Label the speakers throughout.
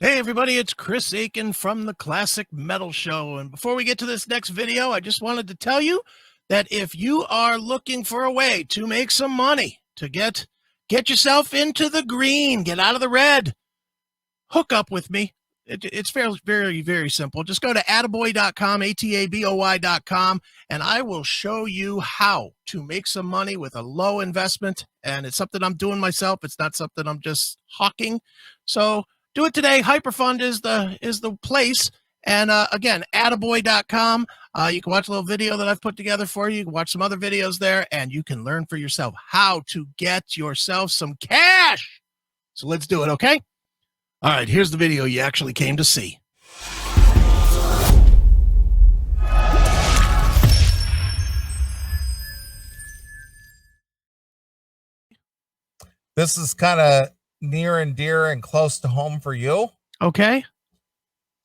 Speaker 1: Hey everybody, it's Chris Akin from the Classic Metal Show. And before we get to this next video, I just wanted to tell you that if you are looking for a way to make some money, to get yourself into the green, get out of the red, hook up with me. It's very, very simple. Just go to attaboy.com, ATABOY.com, and I will show you how to make some money with a low investment. And it's something I'm doing myself. It's not something I'm just hawking. So do it today. Hyperfund is the place. And again, attaboy.com. You can watch a little video that I've put together for you. You can watch some other videos there, and you can learn for yourself how to get yourself some cash. So let's do it, okay? All right, here's the video you actually came to see.
Speaker 2: This is kind of near and dear and close to home for you.
Speaker 1: Okay.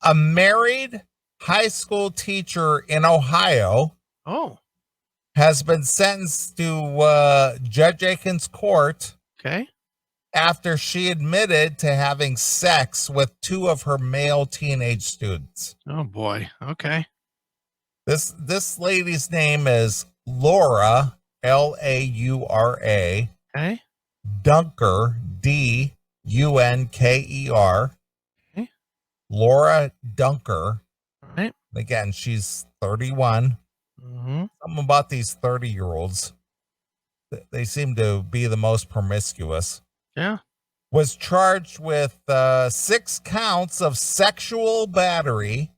Speaker 2: A married high school teacher in Ohio has been sentenced to Judge Akin's court.
Speaker 1: Okay.
Speaker 2: After she admitted to having sex with two of her male teenage students.
Speaker 1: Oh boy. Okay.
Speaker 2: This lady's name is Laura, Laura.
Speaker 1: Okay.
Speaker 2: Dunker, Dunker.
Speaker 1: Okay.
Speaker 2: Laura Dunker.
Speaker 1: All right.
Speaker 2: Again, she's 31.
Speaker 1: Mm-hmm.
Speaker 2: Something about these 30-year-olds. They seem to be the most promiscuous.
Speaker 1: Yeah.
Speaker 2: Was charged with 6 counts of sexual battery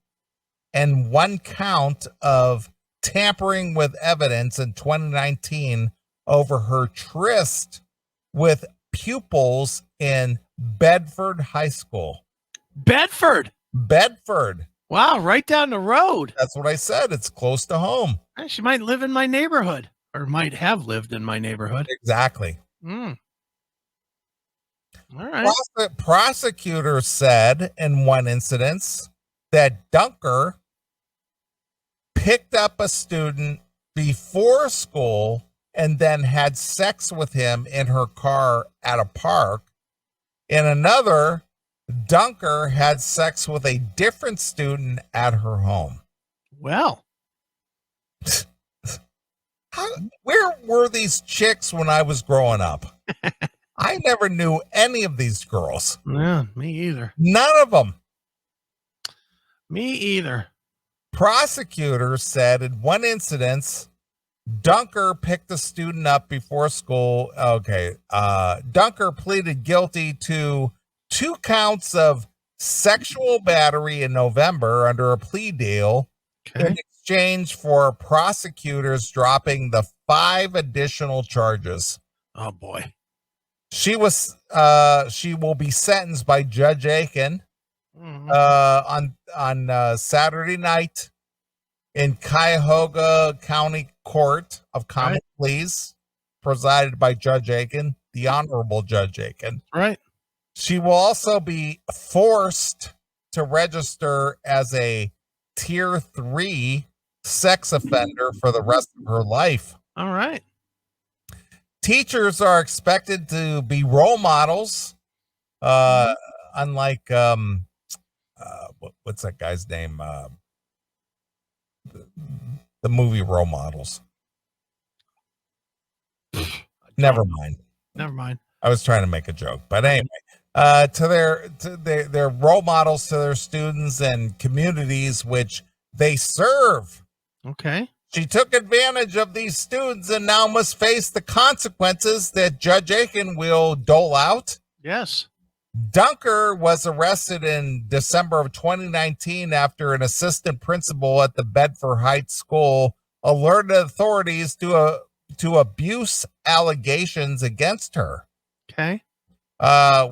Speaker 2: and 1 count of tampering with evidence in 2019 over her tryst with pupils in Bedford High School.
Speaker 1: Bedford. Wow, right down the road.
Speaker 2: That's what I said. It's close to home.
Speaker 1: She might live in my neighborhood, or might have lived in my neighborhood.
Speaker 2: Exactly.
Speaker 1: All right.
Speaker 2: Prosecutors said in one instance that Dunker picked up a student before school and then had sex with him in her car at a park. In another, Dunker had sex with a different student at her home.
Speaker 1: Well,
Speaker 2: where were these chicks when I was growing up? I never knew any of these girls.
Speaker 1: Yeah, me either.
Speaker 2: None of them.
Speaker 1: Me either.
Speaker 2: Prosecutors said in one instance, Dunker picked the student up before school. Okay. Dunker pleaded guilty to 2 counts of sexual battery in November under a plea deal in exchange for prosecutors dropping the 5 additional charges.
Speaker 1: Oh boy.
Speaker 2: She will be sentenced by Judge Akin on Saturday night in Cuyahoga County Court of Common Pleas, presided by Judge Akin, the Honorable Judge Akin.
Speaker 1: Right.
Speaker 2: She will also be forced to register as a Tier 3 sex offender for the rest of her life.
Speaker 1: All right.
Speaker 2: Teachers are expected to be role models, unlike what's that guy's name? The movie Role Models. Never mind. I was trying to make a joke, but anyway, they're role models to their students and communities which they serve.
Speaker 1: Okay.
Speaker 2: She took advantage of these students and now must face the consequences that Judge Akin will dole out.
Speaker 1: Yes.
Speaker 2: Dunker was arrested in December of 2019 after an assistant principal at the Bedford Heights School alerted authorities to abuse allegations against her.
Speaker 1: Okay.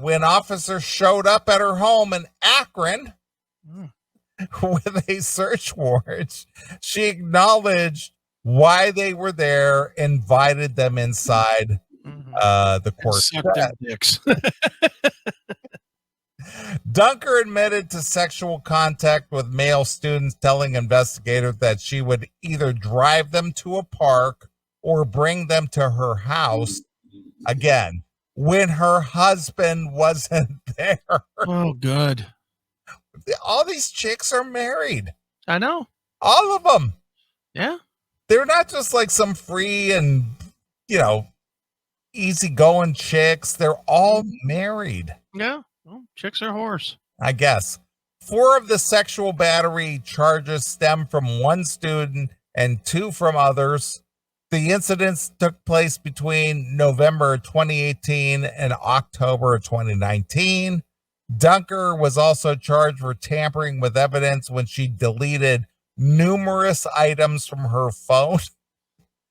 Speaker 2: When officers showed up at her home in Akron with a search warrant, she acknowledged why they were there, invited them inside the court.
Speaker 1: Dicks.
Speaker 2: Dunker admitted to sexual contact with male students, telling investigators that she would either drive them to a park or bring them to her house. Again, when her husband wasn't there.
Speaker 1: Oh, good.
Speaker 2: All these chicks are married.
Speaker 1: I know.
Speaker 2: All of them.
Speaker 1: Yeah.
Speaker 2: They're not just like some free and, easygoing chicks. They're all married.
Speaker 1: Yeah. Well, chicks are whores.
Speaker 2: I guess. 4 of the sexual battery charges stem from one student and 2 from others. The incidents took place between November 2018 and October 2019. Dunker was also charged for tampering with evidence when she deleted numerous items from her phone.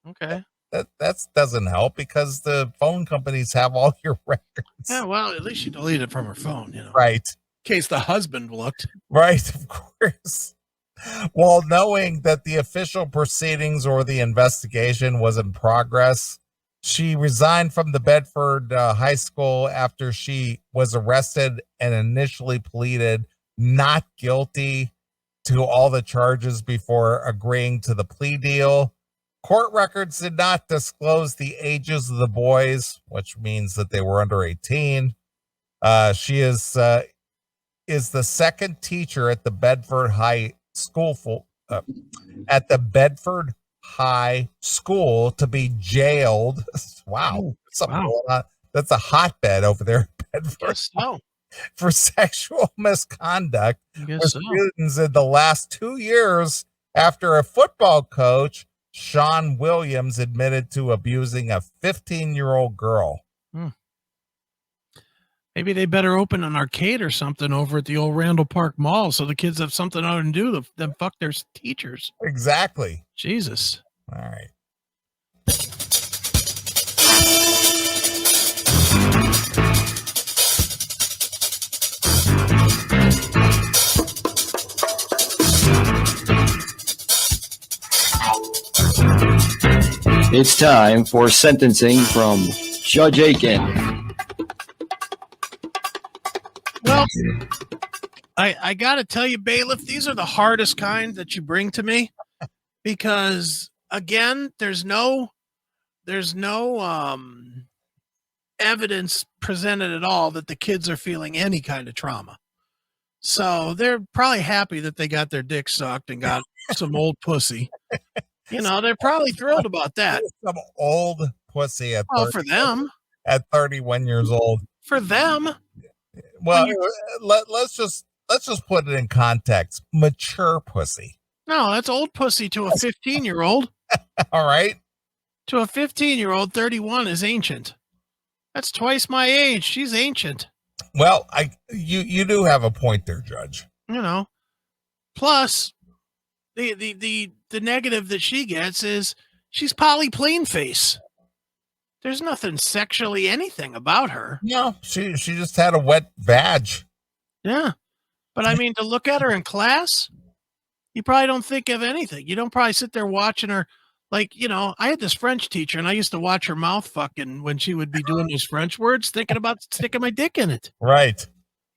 Speaker 1: Okay.
Speaker 2: That doesn't help because the phone companies have all your records.
Speaker 1: Yeah, well, at least she deleted it from her phone,
Speaker 2: Right.
Speaker 1: In case the husband looked.
Speaker 2: Right, of course. While knowing that the official proceedings or the investigation was in progress, she resigned from the Bedford High School after she was arrested and initially pleaded not guilty to all the charges before agreeing to the plea deal. Court records did not disclose the ages of the boys, which means that they were under 18. She is the second teacher at the Bedford High School to be jailed. Wow, something going on. That's a hotbed over there at Bedford.
Speaker 1: Guess so.
Speaker 2: For sexual misconduct with
Speaker 1: So.
Speaker 2: students in the last 2 years after a football coach, Sean Williams, admitted to abusing a 15-year-old girl.
Speaker 1: Maybe they better open an arcade or something over at the old Randall Park Mall so the kids have something other to do than fuck their teachers.
Speaker 2: Exactly.
Speaker 1: Jesus.
Speaker 2: All right.
Speaker 3: It's time for sentencing from Judge Akin.
Speaker 1: Well, I got to tell you, bailiff, these are the hardest kind that you bring to me because, again, there's no evidence presented at all that the kids are feeling any kind of trauma. So they're probably happy that they got their dick sucked and got some old pussy. They're probably thrilled about that.
Speaker 2: Some old pussy at
Speaker 1: for them.
Speaker 2: At 31 years old.
Speaker 1: For them.
Speaker 2: Well, let's just put it in context. Mature pussy.
Speaker 1: No, that's old pussy to a 15-year-old.
Speaker 2: All right.
Speaker 1: To a 15-year-old, 31 is ancient. That's twice my age. She's ancient.
Speaker 2: Well, you do have a point there, Judge.
Speaker 1: Plus, the negative that she gets is she's poly plain face. There's nothing sexually anything about her.
Speaker 2: No, she just had a wet vag.
Speaker 1: Yeah. But I mean, to look at her in class, you probably don't think of anything. You don't probably sit there watching her. Like, I had this French teacher and I used to watch her mouth fucking when she would be doing those French words, thinking about sticking my dick in it.
Speaker 2: Right.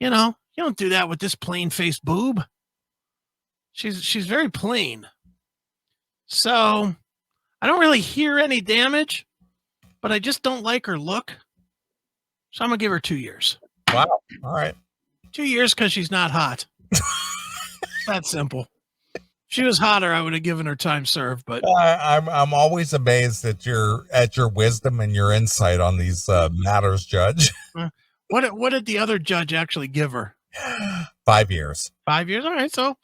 Speaker 1: You don't do that with this plain faced boob. She's very plain. So I don't really hear any damage, but I just don't like her look. So I'm going to give her 2 years.
Speaker 2: Wow. All right.
Speaker 1: 2 years because she's not hot. That's simple. If she was hotter, I would have given her time served. But
Speaker 2: I'm always amazed at your wisdom and your insight on these matters, Judge.
Speaker 1: What did the other judge actually give her?
Speaker 2: 5 years.
Speaker 1: 5 years. All right. So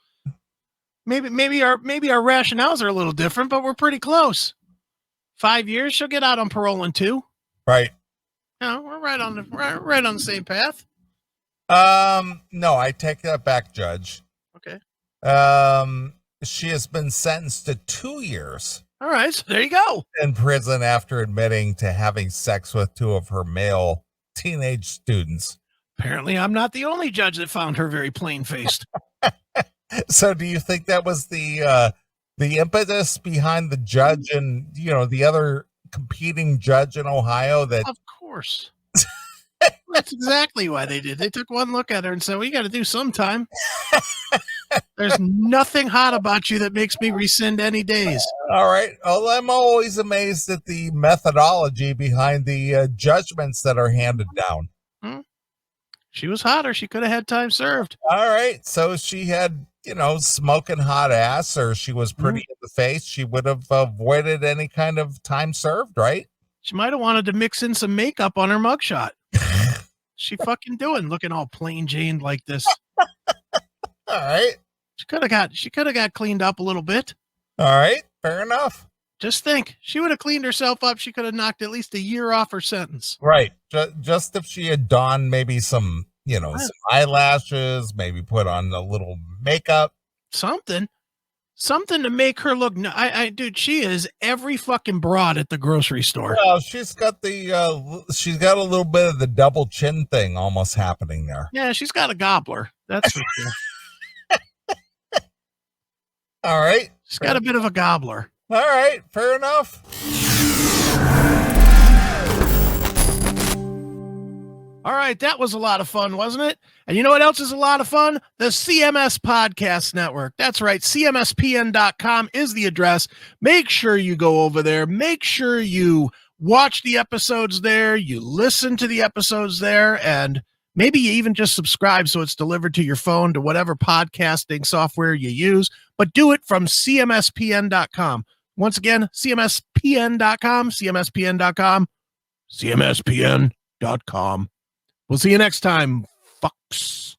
Speaker 1: maybe our rationales are a little different, but we're pretty close. 5 years. She'll get out on parole in 2.
Speaker 2: Right.
Speaker 1: We're right on the same path.
Speaker 2: No, I take that back, Judge.
Speaker 1: Okay.
Speaker 2: She has been sentenced to 2 years.
Speaker 1: All right, so there you go.
Speaker 2: In prison after admitting to having sex with 2 of her male teenage students.
Speaker 1: Apparently, I'm not the only judge that found her very plain-faced.
Speaker 2: So do you think that was the impetus behind the judge and, the other competing judge in Ohio? That
Speaker 1: Of course. That's exactly why they did. They took one look at her and said, we got to do sometime. There's nothing hot about you that makes me rescind any days.
Speaker 2: All right. Well, I'm always amazed at the methodology behind the judgments that are handed down.
Speaker 1: She was hotter. She could have had time served.
Speaker 2: All right. So she had, smoking hot ass, or she was pretty in the face. She would have avoided any kind of time served, right?
Speaker 1: She might have wanted to mix in some makeup on her mugshot. She fucking doing, looking all plain Jane like this.
Speaker 2: All right.
Speaker 1: She could have got cleaned up a little bit.
Speaker 2: All right. Fair enough.
Speaker 1: Just think, she would have cleaned herself up. She could have knocked at least a year off her sentence.
Speaker 2: Right. Just if she had donned maybe some, some eyelashes, maybe put on a little makeup.
Speaker 1: Something to make her look. Dude, she is every fucking broad at the grocery store.
Speaker 2: Well, she's got she's got a little bit of the double chin thing almost happening there.
Speaker 1: Yeah, she's got a gobbler. That's for sure.
Speaker 2: All right.
Speaker 1: She's got a bit of a gobbler.
Speaker 2: All right. Fair enough.
Speaker 1: All right, that was a lot of fun, wasn't it? And you know what else is a lot of fun? The CMS Podcast Network. That's right. CMSPN.com is the address. Make sure you go over there. Make sure you watch the episodes there. You listen to the episodes there. And maybe you even just subscribe so it's delivered to your phone, to whatever podcasting software you use. But do it from CMSPN.com. Once again, CMSPN.com, CMSPN.com, CMSPN.com. We'll see you next time, fucks.